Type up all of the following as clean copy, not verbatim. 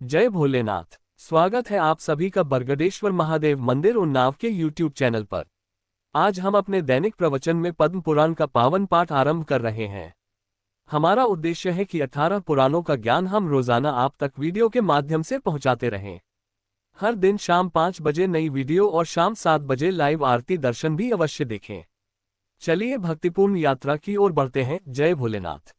जय भोलेनाथ। स्वागत है आप सभी का बरगदेश्वर महादेव मंदिर उन्नाव के YouTube चैनल पर। आज हम अपने दैनिक प्रवचन में पद्म पुराण का पावन पाठ आरंभ कर रहे हैं। हमारा उद्देश्य है कि 18 पुराणों का ज्ञान हम रोजाना आप तक वीडियो के माध्यम से पहुंचाते रहें। हर दिन शाम 5 बजे नई वीडियो और शाम 7 बजे लाइव आरती दर्शन भी अवश्य देखें। चलिए भक्तिपूर्ण यात्रा की ओर बढ़ते हैं। जय भोलेनाथ।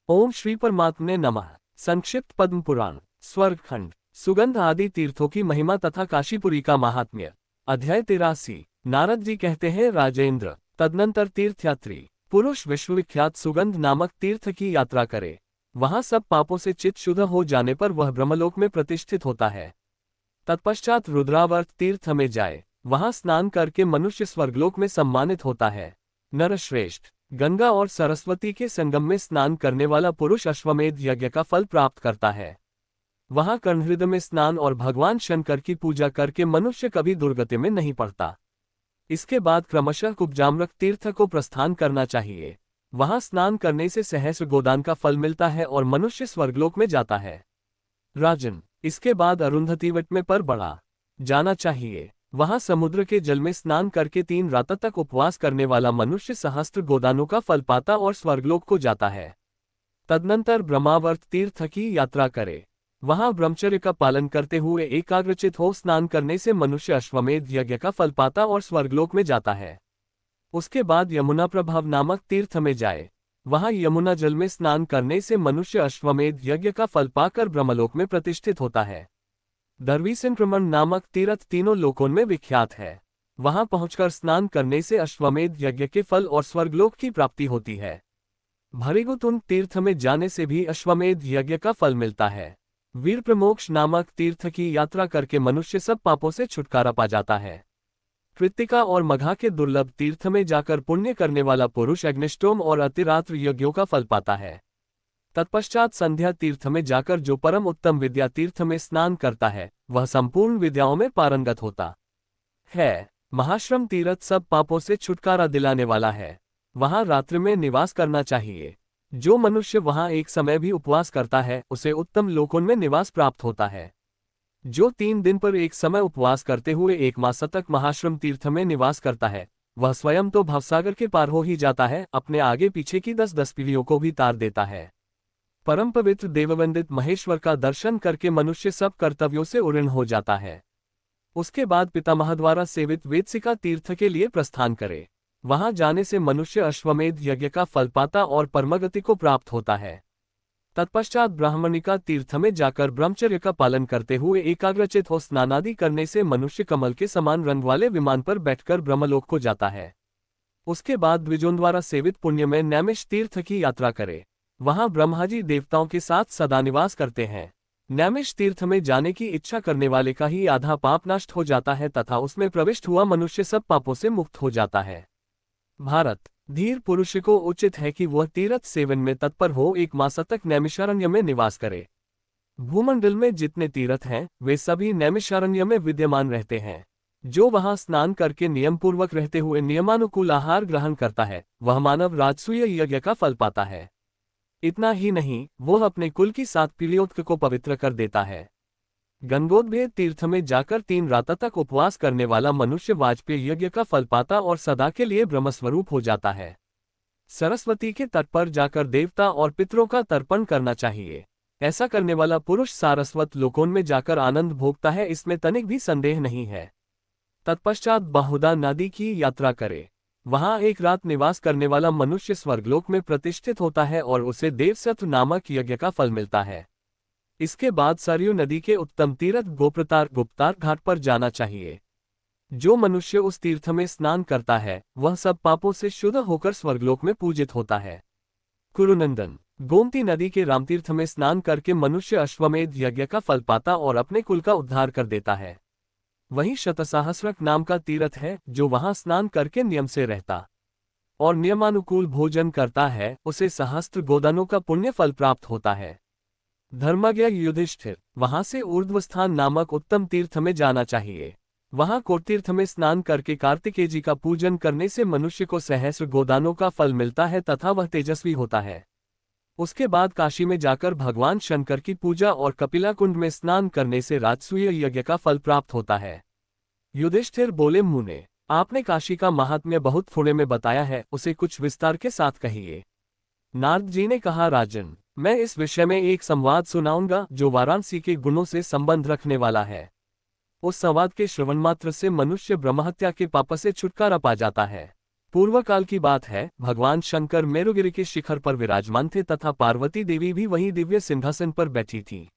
ओम श्री परमात्मने नमः। संक्षिप्त पद्म पुराण स्वर्गखंड सुगंध आदि तीर्थों की महिमा तथा काशीपुरी का महात्म्य। अध्याय 83। नारद जी कहते हैं, राजेंद्र, तदनंतर तीर्थयात्री पुरुष विश्वविख्यात सुगंध नामक तीर्थ की यात्रा करे। वहां सब पापों से चित्त शुद्ध हो जाने पर वह ब्रह्मलोक में प्रतिष्ठित होता है। तत्पश्चात रुद्रावर्त तीर्थ में जाए। वहां स्नान करके मनुष्य स्वर्गलोक में सम्मानित होता है। नरश्रेष्ठ, गंगा और सरस्वती के संगम में स्नान करने वाला पुरुष अश्वमेध यज्ञ का फल प्राप्त करता है। वहां कर्णहृदय में स्नान और भगवान शंकर की पूजा करके मनुष्य कभी दुर्गति में नहीं पड़ता। इसके बाद क्रमशः कुब्जाम्रक तीर्थ को प्रस्थान करना चाहिए। वहां स्नान करने से सहस्र गोदान का फल मिलता है और मनुष्य स्वर्गलोक में जाता है। राजन, इसके बाद अरुंधतीवट में पर बढ़ा जाना चाहिए। वहां समुद्र के जल में स्नान करके 3 रात तक उपवास करने वाला मनुष्य सहस्त्र गोदानों का फल पाता और स्वर्गलोक को जाता है। तदनंतर ब्रह्मावर्त तीर्थ की यात्रा करे। वहां ब्रह्मचर्य का पालन करते हुए एकाग्रचित हो स्नान करने से मनुष्य अश्वमेध यज्ञ का फल पाता और स्वर्गलोक में जाता है। उसके बाद यमुना प्रभाव नामक तीर्थ में जाए। वहां यमुना जल में स्नान करने से मनुष्य अश्वमेध यज्ञ का फल पाकर ब्रह्मलोक में प्रतिष्ठित होता है। दरवी संक्रमण नामक तीर्थ तीनों लोकों में विख्यात है। वहां पहुंचकर स्नान करने से अश्वमेध यज्ञ के फल और स्वर्गलोक की प्राप्ति होती है। भृगुतुंड तीर्थ में जाने से भी अश्वमेध यज्ञ का फल मिलता है। वीर प्रमोक्ष नामक तीर्थ की यात्रा करके मनुष्य सब पापों से छुटकारा पा जाता है। कृत्तिका और मघा के दुर्लभ तीर्थ में जाकर पुण्य करने वाला पुरुष अग्निष्टोम और अतिरात्र यज्ञों का फल पाता है। तत्पश्चात संध्या तीर्थ में जाकर जो परम उत्तम विद्या तीर्थ में स्नान करता है वह संपूर्ण विद्याओं में पारंगत होता है। महाश्रम तीर्थ सब पापों से छुटकारा दिलाने वाला है। वहां रात्रि में निवास करना चाहिए। जो मनुष्य वहां एक समय भी उपवास करता है उसे उत्तम लोकों में निवास प्राप्त होता है। जो 3 दिन पर एक समय उपवास करते हुए 1 मास तक महाश्रम तीर्थ में निवास करता है वह स्वयं तो भवसागर के पार हो ही जाता है, अपने आगे पीछे की 10-10 पीढ़ियों को भी तार देता है। परम पवित्र देववंदित महेश्वर का दर्शन करके मनुष्य सब कर्तव्यों से उऋण हो जाता है। उसके बाद पितामह द्वारा सेवित वेत्सिका तीर्थ के लिए प्रस्थान करे। वहां जाने से मनुष्य अश्वमेध यज्ञ का फल पाता और परमगति को प्राप्त होता है। तत्पश्चात ब्राह्मणिका तीर्थ में जाकर ब्रह्मचर्य का पालन करते हुए एकाग्रचित हो स्नानादि करने से मनुष्य कमल के समान रंग वाले विमान पर बैठकर ब्रह्मलोक को जाता है। उसके बाद द्विजों द्वारा सेवित पुण्य में नैमिष तीर्थ की यात्रा करे। वहां ब्रह्माजी देवताओं के साथ सदा निवास करते हैं। नैमिष तीर्थ में जाने की इच्छा करने वाले का ही आधा पाप नष्ट हो जाता है तथा उसमें प्रविष्ट हुआ मनुष्य सब पापों से मुक्त हो जाता है। भारत, धीर पुरुष को उचित है कि वह तीर्थ सेवन में तत्पर हो 1 मास तक नैमिषारण्य में निवास करे। भूमंडल में जितने तीर्थ हैं वे सभी नैमिषारण्य में विद्यमान रहते हैं। जो वहां स्नान करके नियम पूर्वक रहते हुए नियमानुकूल आहार ग्रहण करता है वह मानव राजसूय यज्ञ का फल पाता है। इतना ही नहीं, वह अपने कुल की 7 पीढ़ियों को पवित्र कर देता है। गंगोद्भेद तीर्थ में जाकर 3 रात तक उपवास करने वाला मनुष्य वाजपेय यज्ञ का फल पाता और सदा के लिए ब्रह्मस्वरूप हो जाता है। सरस्वती के तट पर जाकर देवता और पितरों का तर्पण करना चाहिए। ऐसा करने वाला पुरुष सारस्वत लोकों में जाकर आनंद भोगता है, इसमें तनिक भी संदेह नहीं है। तत्पश्चात बहुधा नदी की यात्रा करे। वहां 1 रात निवास करने वाला मनुष्य स्वर्गलोक में प्रतिष्ठित होता है और उसे देवसत्व नामक यज्ञ का फल मिलता है। इसके बाद सरयू नदी के उत्तम तीर्थ गोप्रतार गुप्तार घाट पर जाना चाहिए। जो मनुष्य उस तीर्थ में स्नान करता है वह सब पापों से शुद्ध होकर स्वर्गलोक में पूजित होता है। कुरुनंदन, गोमती नदी के रामतीर्थ में स्नान करके मनुष्य अश्वमेध यज्ञ का फल पाता और अपने कुल का उद्धार कर देता है। वहीं शतसहस्रक नाम का तीर्थ है जो वहां स्नान करके नियम से रहता और नियमानुकूल भोजन करता है उसे सहस्त्र गोदानों का पुण्य फल प्राप्त होता है। धर्मज्ञ युधिष्ठिर, वहां से ऊर्ध्वस्थान नामक उत्तम तीर्थ में जाना चाहिए। वहां कोटतीर्थ में स्नान करके कार्तिकेय जी का पूजन करने से मनुष्य को सहस्र गोदानों का फल मिलता है तथा वह तेजस्वी होता है। उसके बाद काशी में जाकर भगवान शंकर की पूजा और कपिला कुंड में स्नान करने से राजसूय यज्ञ का फल प्राप्त होता है। युधिष्ठिर बोले, मुने, आपने काशी का महात्म्य बहुत थोड़े में बताया है, उसे कुछ विस्तार के साथ कहिए। नारद जी ने कहा, राजन, मैं इस विषय में एक संवाद सुनाऊंगा जो वाराणसी के गुणों से संबंध रखने वाला है। उस संवाद के श्रवण मात्र से मनुष्य ब्रह्महत्या के पाप से छुटकारा पा जाता है। पूर्व काल की बात है, भगवान शंकर मेरुगिरि के शिखर पर विराजमान थे तथा पार्वती देवी भी वहीं दिव्य सिंहासन पर बैठी थी।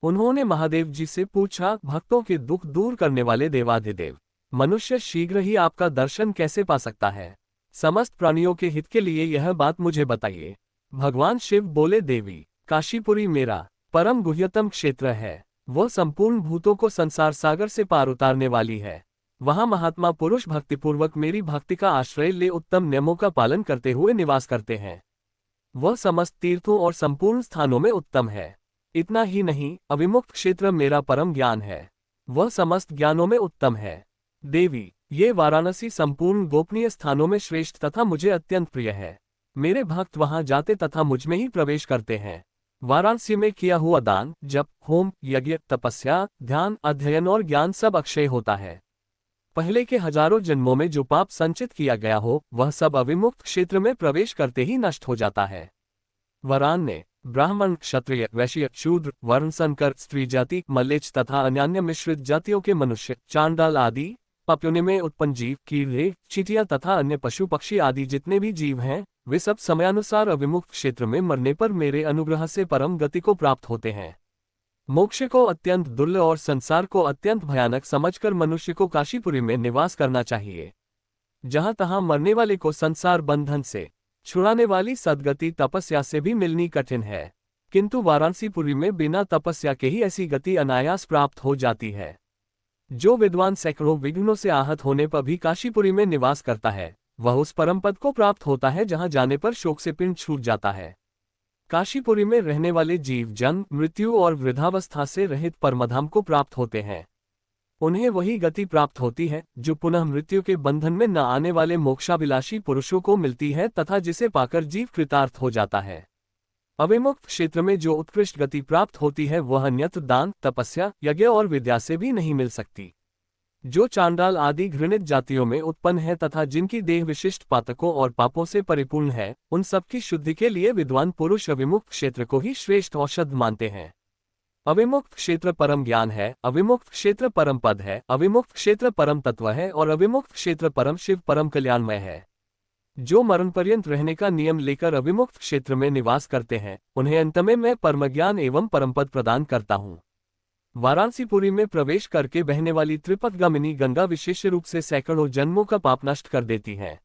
उन्होंने महादेव जी से पूछा, भक्तों के दुख दूर करने वाले देवाधिदेव, मनुष्य शीघ्र ही आपका दर्शन कैसे पा सकता है? समस्त प्राणियों के हित के लिए यह बात मुझे बताइए। भगवान शिव बोले, देवी, काशीपुरी मेरा परम गुह्यतम क्षेत्र है। वह संपूर्ण भूतों को संसार सागर से पार उतारने वाली है। वहां महात्मा पुरुष भक्तिपूर्वक मेरी भक्ति का आश्रय ले उत्तम नियमों का पालन करते हुए निवास करते हैं। वह समस्त तीर्थों और संपूर्ण स्थानों में उत्तम है। इतना ही नहीं, अविमुक्त क्षेत्र मेरा परम ज्ञान है। वह समस्त ज्ञानों में उत्तम है। देवी, ये वाराणसी संपूर्ण गोपनीय स्थानों में श्रेष्ठ तथा मुझे अत्यंत प्रिय है। मेरे भक्त वहां जाते तथा मुझमें ही प्रवेश करते हैं। वाराणसी में किया हुआ दान, जप, होम, यज्ञ, तपस्या, ध्यान, अध्ययन और ज्ञान सब अक्षय होता है। पहले के हजारों जन्मों में जो पाप संचित किया गया हो, वह सब अविमुक्त क्षेत्र में प्रवेश करते ही नष्ट हो जाता है। वरान्य ब्राह्मण, क्षत्रिय, वैश्य, शूद्र, वर्ण संकर, स्त्री जाति, मल्लेच्छ तथा अन्यान्य मिश्रित जातियों के मनुष्य, चांडाल आदि, पापयोनि में उत्पन्न जीव, कीड़े, चींटियां तथा अन्य पशु पक्षी आदि जितने भी जीव हैं, वे सब समयानुसार अविमुक्त क्षेत्र में मरने पर मेरे अनुग्रह से परम गति को प्राप्त होते हैं। मोक्ष को अत्यंत दुर्लभ और संसार को अत्यंत भयानक समझकर मनुष्य को काशीपुरी में निवास करना चाहिए। जहां तहां मरने वाले को संसार बंधन से छुड़ाने वाली सद्गति तपस्या से भी मिलनी कठिन है, किंतु वाराणसीपुरी में बिना तपस्या के ही ऐसी गति अनायास प्राप्त हो जाती है। जो विद्वान सैकड़ों विघ्नों से आहत होने पर भी काशीपुरी में निवास करता है, वह उस परम पद को प्राप्त होता है जहां जाने पर शोक से पिंड छूट जाता है। काशीपुरी में रहने वाले जीव जन्म, मृत्यु और वृद्धावस्था से रहित परमधाम को प्राप्त होते हैं। उन्हें वही गति प्राप्त होती है जो पुनः मृत्यु के बंधन में न आने वाले मोक्षाभिलाषी पुरुषों को मिलती है तथा जिसे पाकर जीव कृतार्थ हो जाता है। अविमुक्त क्षेत्र में जो उत्कृष्ट गति प्राप्त होती है वह अन्यत्र दान, तपस्या, यज्ञ और विद्या से भी नहीं मिल सकती। जो चांडाल आदि घृणित जातियों में उत्पन्न है तथा जिनकी देह विशिष्ट पातकों और पापों से परिपूर्ण है, उन सबकी शुद्धि के लिए विद्वान पुरुष अविमुक्त क्षेत्र को ही श्रेष्ठ औषध मानते हैं। अविमुक्त क्षेत्र परम ज्ञान है, अविमुक्त क्षेत्र परम पद है, अविमुक्त क्षेत्र परम तत्व है और अविमुक्त क्षेत्र परम शिव परम कल्याणमय है। जो मरण पर्यंत रहने का नियम लेकर अविमुक्त क्षेत्र में निवास करते हैं, उन्हें अंत में मैं परमज्ञान एवं परमपद प्रदान करता हूँ। वाराणसीपुरी में प्रवेश करके बहने वाली त्रिपथगामिनी गंगा विशेष रूप से सैकड़ों जन्मों का पाप नष्ट कर देती है।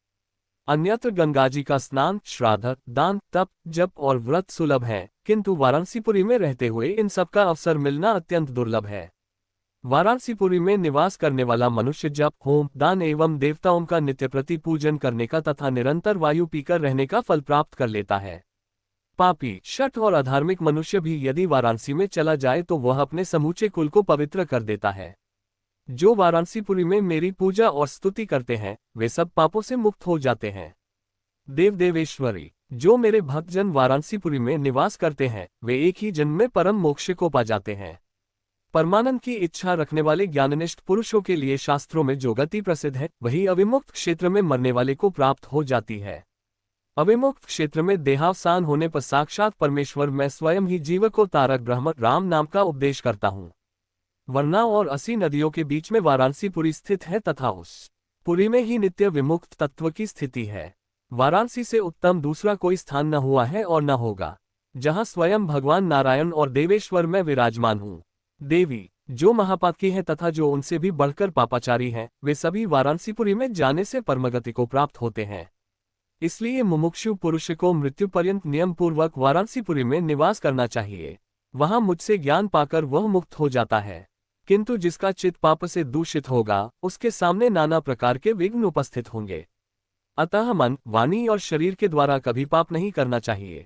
अन्यत्र गंगाजी का स्नान, श्राद्ध, दान, तप, जप और व्रत सुलभ है, किंतु वाराणसीपुरी में रहते हुए इन सब का अवसर मिलना अत्यंत दुर्लभ है। वाराणसीपुरी में निवास करने वाला मनुष्य जप, होम, दान एवं देवताओं का नित्य प्रति पूजन करने का तथा निरंतर वायु पीकर रहने का फल प्राप्त कर लेता है। पापी, शठ और अधार्मिक मनुष्य भी यदि वाराणसी में चला जाए तो वह अपने समूचे कुल को पवित्र कर देता है। जो वाराणसीपुरी में मेरी पूजा और स्तुति करते हैं, वे सब पापों से मुक्त हो जाते हैं। देव देवेश्वरी, जो मेरे भक्तजन वाराणसीपुरी में निवास करते हैं, वे एक ही जन्म में परम मोक्ष को पा जाते हैं। परमानंद की इच्छा रखने वाले ज्ञाननिष्ठ पुरुषों के लिए शास्त्रों में जो गति प्रसिद्ध है, वही अविमुक्त क्षेत्र में मरने वाले को प्राप्त हो जाती है। अविमुक्त क्षेत्र में देहावसान होने पर साक्षात परमेश्वर मैं स्वयं ही जीव को तारक ब्रह्म राम नाम का उपदेश करता हूँ। वर्णा और 80 नदियों के बीच में वाराणसीपुरी स्थित है तथा उस पुरी में ही नित्य विमुक्त तत्व की स्थिति है। वाराणसी से उत्तम दूसरा कोई स्थान न हुआ है और न होगा, जहाँ स्वयं भगवान नारायण और देवेश्वर मैं विराजमान हूँ। देवी, जो महापातकी है तथा जो उनसे भी बढ़कर पापाचारी हैं, वे सभी वाराणसीपुरी में जाने से परमगति को प्राप्त होते हैं। इसलिए मुमुक्षु पुरुष को मृत्यु पर्यंत नियम पूर्वक वाराणसीपुरी में निवास करना चाहिए। वहां मुझसे ज्ञान पाकर वह मुक्त हो जाता है, किंतु जिसका चित्त पाप से दूषित होगा, उसके सामने नाना प्रकार के विघ्न उपस्थित होंगे। अतः मन, वाणी और शरीर के द्वारा कभी पाप नहीं करना चाहिए।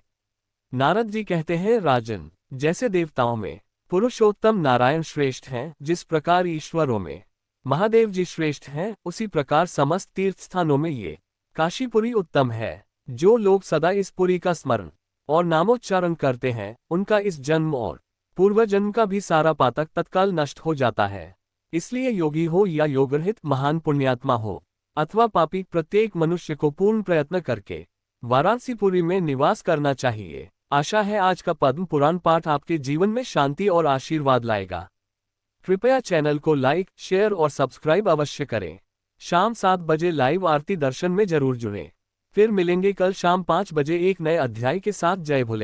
नारद जी कहते हैं, राजन, जैसे देवताओं में पुरुषोत्तम नारायण श्रेष्ठ हैं, जिस प्रकार ईश्वरों में महादेव जी श्रेष्ठ हैं, उसी प्रकार समस्त तीर्थ स्थानों में ये काशीपुरी उत्तम है। जो लोग सदा इस पुरी का स्मरण और नामोच्चारण करते हैं, उनका इस जन्म और पूर्व जन्म का भी सारा पातक तत्काल नष्ट हो जाता है। इसलिए योगी हो या योगरहित महान पुण्यात्मा हो अथवा पापी, प्रत्येक मनुष्य को पूर्ण प्रयत्न करके वाराणसीपुरी में निवास करना चाहिए। आशा है आज का पद्म पुराण पाठ आपके जीवन में शांति और आशीर्वाद लाएगा। कृपया चैनल को लाइक, शेयर और सब्सक्राइब अवश्य करें। शाम 7 बजे लाइव आरती दर्शन में जरूर जुड़ें। फिर मिलेंगे कल शाम 5 बजे एक नए अध्याय के साथ। जय भोले।